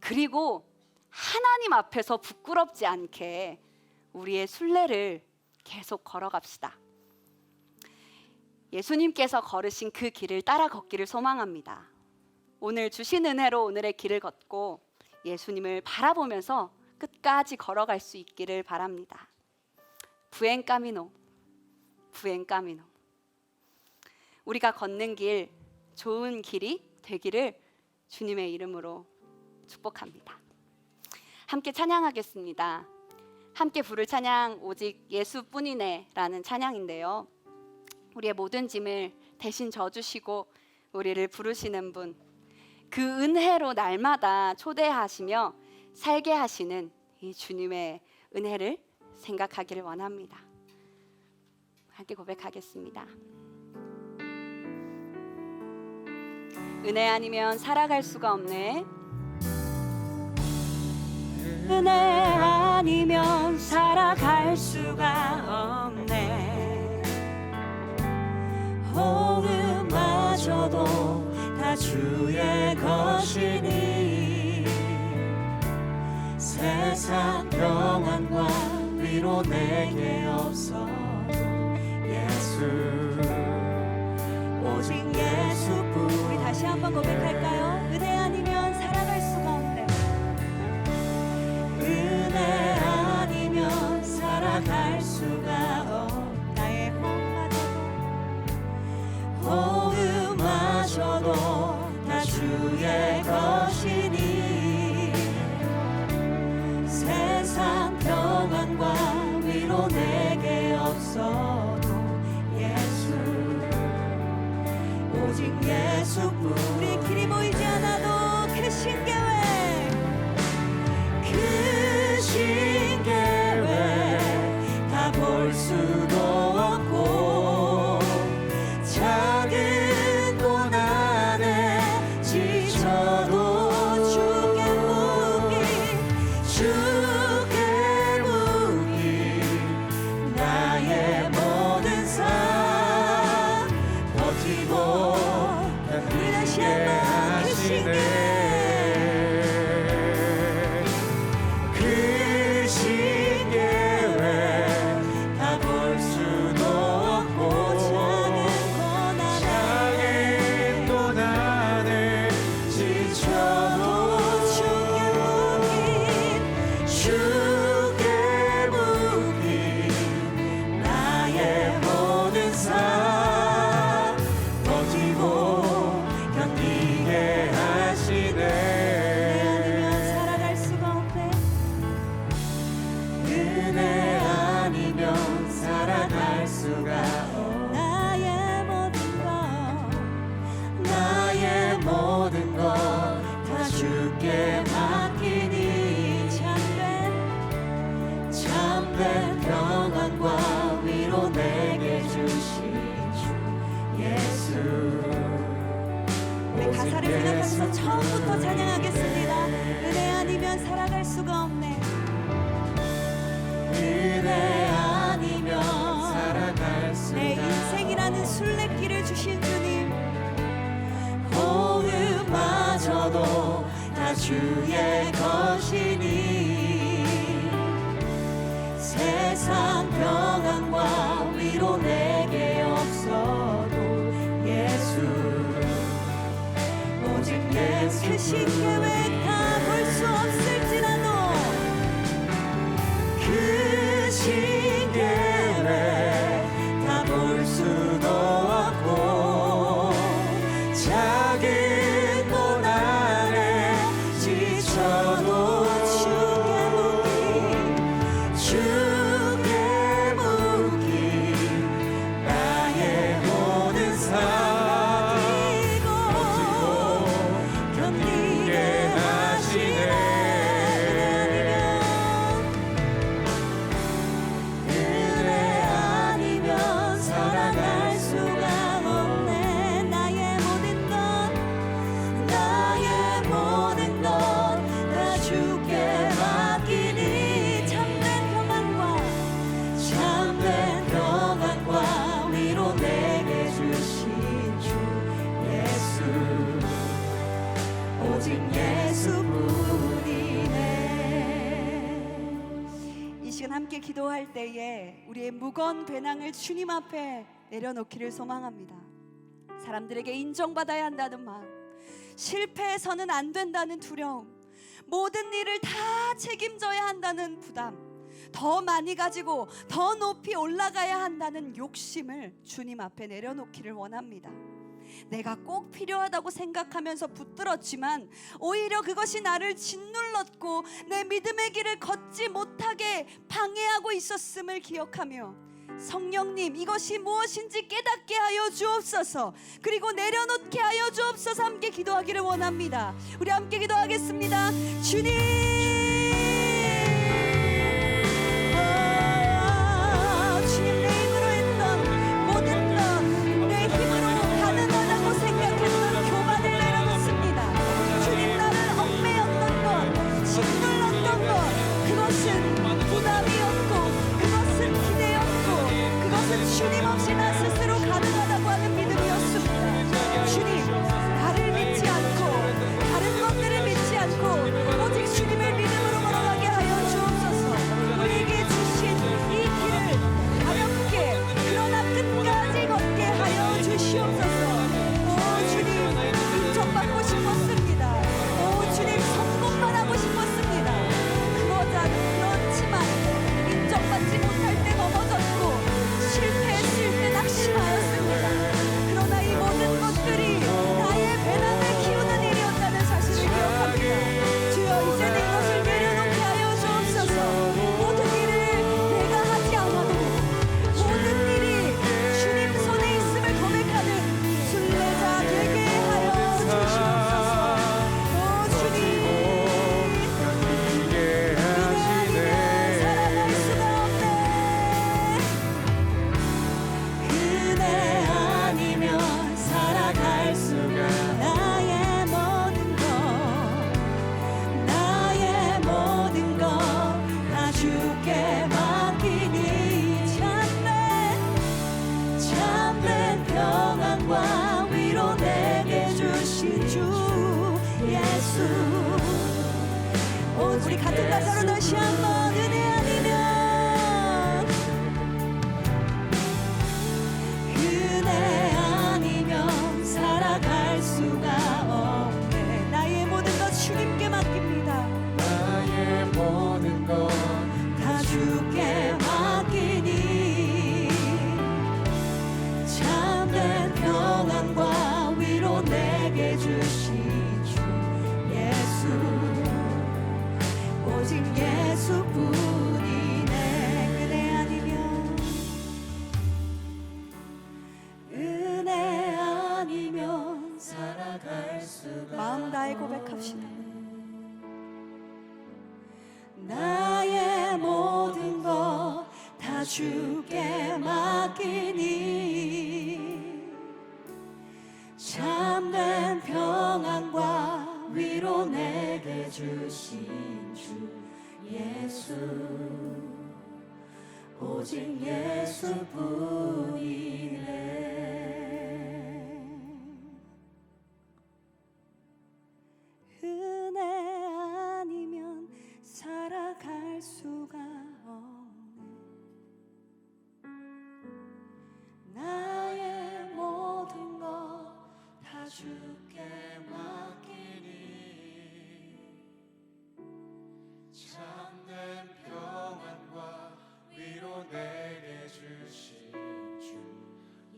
그리고 하나님 앞에서 부끄럽지 않게 우리의 순례를 계속 걸어갑시다. 예수님께서 걸으신 그 길을 따라 걷기를 소망합니다. 오늘 주신 은혜로 오늘의 길을 걷고 예수님을 바라보면서 끝까지 걸어갈 수 있기를 바랍니다. 부엔 까미노, 부엔 까미노. 우리가 걷는 길, 좋은 길이 되기를 주님의 이름으로 축복합니다. 함께 찬양하겠습니다. 함께 부를 찬양 오직 예수뿐이네 라는 찬양인데요. 우리의 모든 짐을 대신 져주시고 우리를 부르시는 분, 그 은혜로 날마다 초대하시며 살게 하시는 이 주님의 은혜를 생각하기를 원합니다. 함께 고백하겠습니다. 은혜 아니면 살아갈 수가 없네. 은혜 아니면 살아갈 수가 없네. 호흡마저도 다 주의 것이니 세상 평안과 위로 내게 없어도 예수 오직 예수뿐. 우리 다시 한번 고백할까요? 은혜 아니면 살아갈 수가 없네. 은혜 아니면 살아갈 수가 없네. 나의 호흡마저도 다 주의 것이니 세상 평안과 위로 내게 없어도 예수 오직 예수뿐. 우리 길이 보이지 않아도 크신 계획, 크신 계획 다 볼 수도 없고 작은 고난에 지쳐도 주께 묻기 나의 모든 삶 버티고 다시 견디게 한번 크신 하시네. 크신 계획 다 볼 수도 없고 작은 고난에 지쳐도 주께 묻기 나의 모든 삶 버티고 견디게 하시네. 살아갈 수가 없네. 은혜 아니면 살아갈 수가 없네. 나의 모든 것 다 주께 맡기니 참된 평안과 위로 내게 주신 주 예수. 우리 가사를 생각하면서 처음부터 찬양하겠습니다. 은혜 아니면 살아갈 수가 없네. 은혜 아니면 살아갈 수가 내 인생이라는 순례길을 주신 주님, 호흡마저도 다 주의 것이니 세상 평안과 위로 내게 없어도 예수 오직 예수. 크신 계획 다 볼 수 없을지라도 크신 계획 다 볼 수도 없고 작은 고난에 지쳐도 주께 묻기 나의 모든 삶 버티고 견디게 하시네. 은혜 아니면 살아갈 수가 없네. 나의 모든 것 다 주께 맡기니 참된 평안과 위로 내게 주신 주 예수 오직 예수뿐이네. 이 시간 함께 기도할 때에 우리의 무거운 배낭을 주님 앞에 내려놓기를 소망합니다. 사람들에게 인정받아야 한다는 마음, 실패해서는 안 된다는 두려움, 모든 일을 다 책임져야 한다는 부담, 더 많이 가지고 더 높이 올라가야 한다는 욕심을 주님 앞에 내려놓기를 원합니다. 내가 꼭 필요하다고 생각하면서 붙들었지만 오히려 그것이 나를 짓눌렀고 내 믿음의 길을 걷지 못하게 방해하고 있었음을 기억하며 성령님, 이것이 무엇인지 깨닫게 하여 주옵소서. 그리고 내려놓게 하여 주옵소서. 함께 기도하기를 원합니다. 우리 함께 기도하겠습니다. 주님, 주님, 내 힘으로 했던 모든 것, 내 힘으로 가능하다고 생각했던 교만을 내려놓습니다. 주님, 나를 얽매였던 것, 짓눌렀던 것, 그것은 부담이었고, 그것은 기대였고, 그것은 주님 없이 나 스스로 가능하다고 하는 믿음이었습니다. 주님, 나를 믿지 않고 다른 것들을 믿지 않고 오직 주님을 우리 같은 가사로 다시 한번 은혜 아니면 살아갈 수가 없네. 나의 모든 것 주님께 맡깁니다. 나의 모든 것 다 주께 맡기니 참된 평안과 위로 내게 주신 주 예수 오직 예수뿐이네. 은혜 아니면 살아갈 수가 마음 다해 고백합시다. 나의 모든 것 다 주께 맡기니 참된 평안과 위로 내게 주신 주 예수 오직 예수뿐이네. 은혜 아니면 살아갈 수가 없네. 나의 모든 것 다 주께 맡기니 참된 평안과 위로 내게 주신 주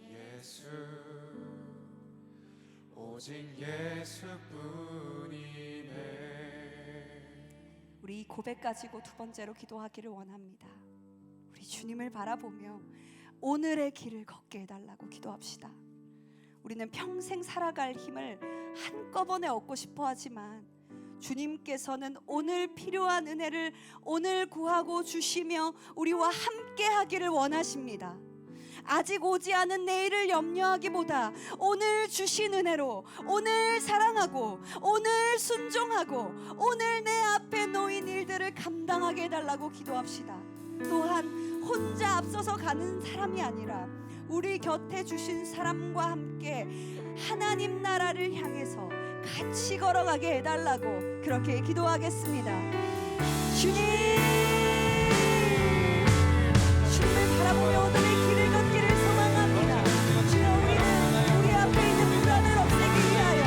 예수 오직 예수뿐이네. 우리 이 고백 가지고 두 번째로 기도하기를 원합니다. 우리 주님을 바라보며 오늘의 길을 걷게 해달라고 기도합시다. 우리는 평생 살아갈 힘을 한꺼번에 얻고 싶어 하지만 주님께서는 오늘 필요한 은혜를 오늘 구하고 주시며 우리와 함께 하기를 원하십니다. 아직 오지 않은 내일을 염려하기보다 오늘 주신 은혜로 오늘 사랑하고 오늘 순종하고 오늘 내 앞에 놓인 일들을 감당하게 해달라고 기도합시다. 또한 혼자 앞서서 가는 사람이 아니라 우리 곁에 주신 사람과 함께 하나님 나라를 향해서 같이 걸어가게 해달라고 그렇게 기도하겠습니다. 주님을 바라보며 오늘의 길을 걷기를 소망합니다. 주여 우리는 우리 앞에 있는 불안을 없애기 위하여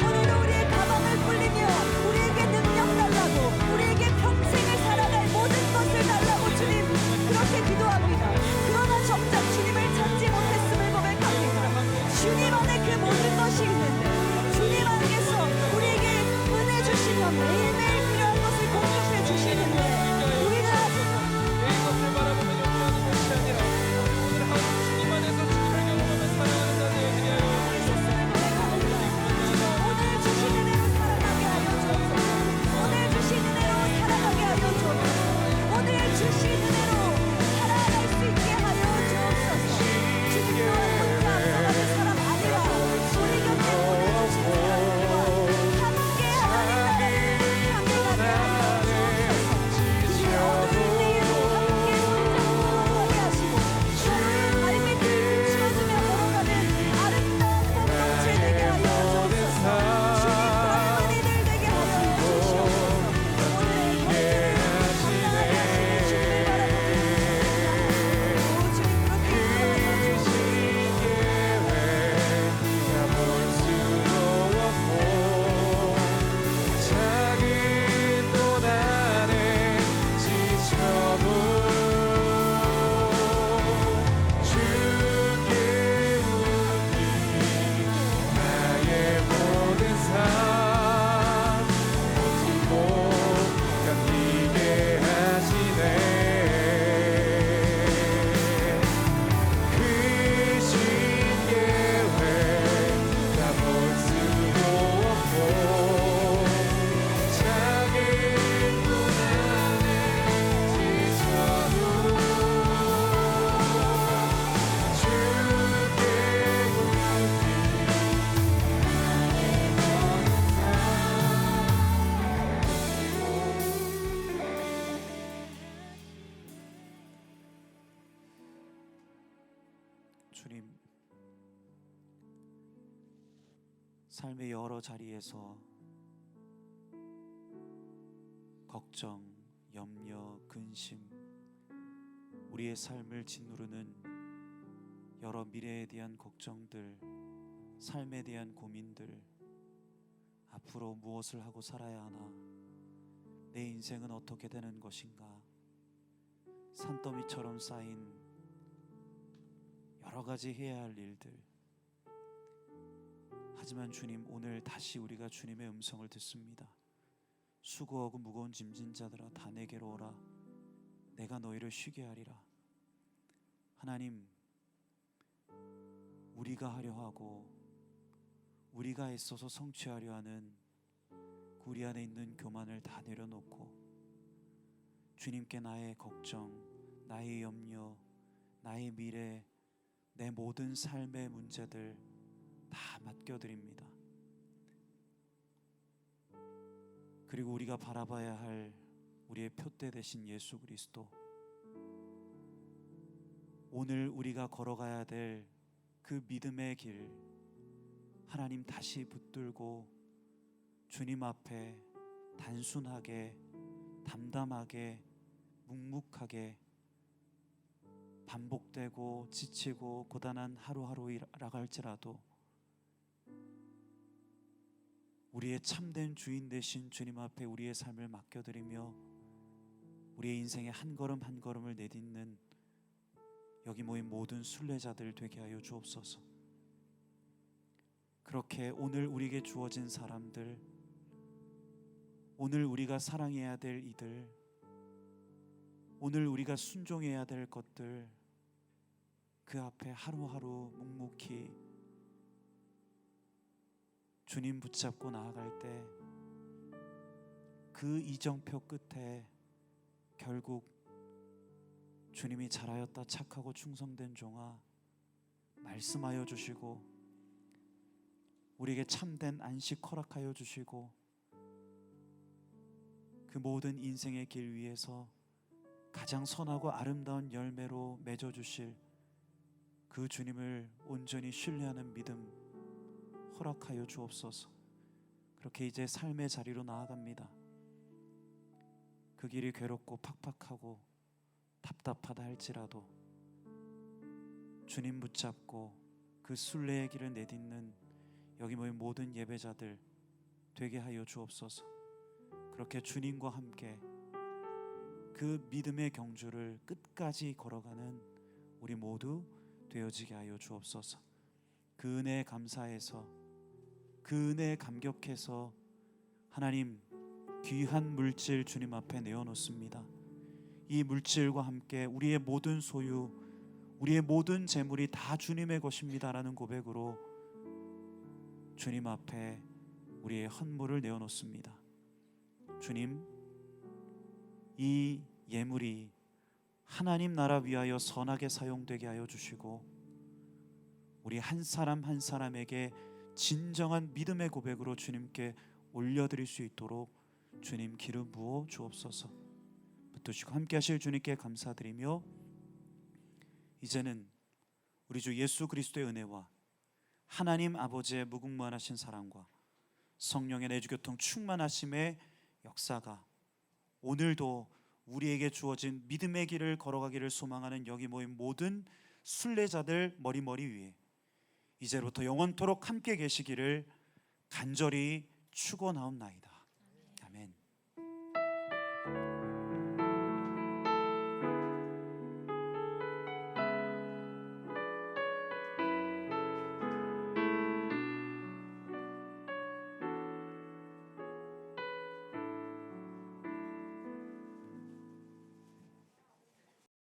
오늘도 우리의 가방을 굴리며 우리에게 능력 달라고 우리에게 평생을 살아갈 모든 것을 달라고 주님 그렇게 기도합니다. 그러나 정작 주님을 찾지 못했음을 고백합니다. 주님 안에 그 모든 것이 있는데 주님 안에서 우리에게 은혜 주시며 매일매일 필요한 것을 공급해 주시는데 우리는 아직 이것을 바라보며 용기하는 것이 아니라 오늘 하루 주님 안에서 주님을 경험하며 살아가는 자들에게 하여 있었음을 고백합니다. 오늘 주신 은혜로 살아가게 하여 주옵소서. 오늘 주신 은혜로 살아가게 하여 주옵소서. 오늘 주신 은혜로 살아갈 수 있게 하여 주옵소서. 주님 또한 혼자 앞서가는 사람 아니라 우리 곁에 보내주신 사람들과 함께 하나님 나라를 향해 가게 하여 주옵소서. 주님 오늘 내일도 함께 손잡고 하게 하시고 저를 발밑을 비추어주며 걸어가는 아름다운 공동체 되게 하여 주옵소서. 주님 닮은 이들 되게 하여 주시옵소서. 오늘의 것들을 감당하게 하시는 주님을 바라봅니다. 오 주님 그렇게 인도하여 주옵소서. 볼 수도 없고 작은 돈 안에 지쳐도 주께 웃기 나의 모든 삶 오직 못 견디게 하시네. 크신 계획 다 볼 수도 없고 작은 돈 안에 지쳐도 주께 주님, 삶의 여러 자리에서 걱정, 염려, 근심, 우리의 삶을 짓누르는 여러 미래에 대한 걱정들, 삶에 대한 고민들, 앞으로 무엇을 하고 살아야 하나, 내 인생은 어떻게 되는 것인가, 산더미처럼 쌓인 여러 가지 해야 할 일들. 하지만 주님, 오늘 다시 우리가 주님의 음성을 듣습니다. 수고하고 무거운 짐진 자들아 다 내게로 오라. 내가 너희를 쉬게 하리라. 하나님, 우리가 하려 하고 우리가 애써서 성취하려 하는 그 우리 안에 있는 교만을 다 내려놓고 주님께 나의 걱정, 나의 염려, 나의 미래, 내 모든 삶의 문제들 다 맡겨드립니다. 그리고 우리가 바라봐야 할 우리의 표대 되신 예수 그리스도, 오늘 우리가 걸어가야 될 그 믿음의 길, 하나님 다시 붙들고 주님 앞에 단순하게, 담담하게, 묵묵하게 반복되고 지치고 고단한 하루하루라고 할지라도 우리의 참된 주인 되신 주님 앞에 우리의 삶을 맡겨드리며 우리의 인생의 한 걸음 한 걸음을 내딛는 여기 모인 모든 순례자들 되게 하여 주옵소서. 그렇게 오늘 우리에게 주어진 사람들, 오늘 우리가 사랑해야 될 이들, 오늘 우리가 순종해야 될 것들, 그 앞에 하루하루 묵묵히 주님 붙잡고 나아갈 때 그 이정표 끝에 결국 주님이 잘하였다 착하고 충성된 종아, 말씀하여 주시고 우리에게 참된 안식 허락하여 주시고 그 모든 인생의 길 위에서 가장 선하고 아름다운 열매로 맺어주실 그 주님을 온전히 신뢰하는 믿음 허락하여 주옵소서. 그렇게 이제 삶의 자리로 나아갑니다. 그 길이 괴롭고 팍팍하고 답답하다 할지라도 주님 붙잡고 그 순례의 길을 내딛는 여기 모인 모든 예배자들 되게 하여 주옵소서. 그렇게 주님과 함께 그 믿음의 경주를 끝까지 걸어가는 우리 모두 되어지게 하여 주옵소서. 그 은혜에 감사해서, 그 은혜에 감격해서 하나님, 귀한 물질 주님 앞에 내어놓습니다. 이 물질과 함께 우리의 모든 소유, 우리의 모든 재물이 다 주님의 것입니다라는 고백으로 주님 앞에 우리의 헌물을 내어놓습니다. 주님, 이 예물이 하나님 나라 위하여 선하게 사용되게 하여 주시고 우리 한 사람 한 사람에게 진정한 믿음의 고백으로 주님께 올려드릴 수 있도록 주님 기름 부어 주옵소서. 붙드시고 함께 하실 주님께 감사드리며 이제는 우리 주 예수 그리스도의 은혜와 하나님 아버지의 무궁무한하신 사랑과 성령의 내주교통 충만하심의 역사가 오늘도 우리에게 주어진 믿음의 길을 걸어가기를 소망하는 여기 모인 모든 순례자들 머리 위에 이제부터 영원토록 함께 계시기를 간절히 축원하옵나이다.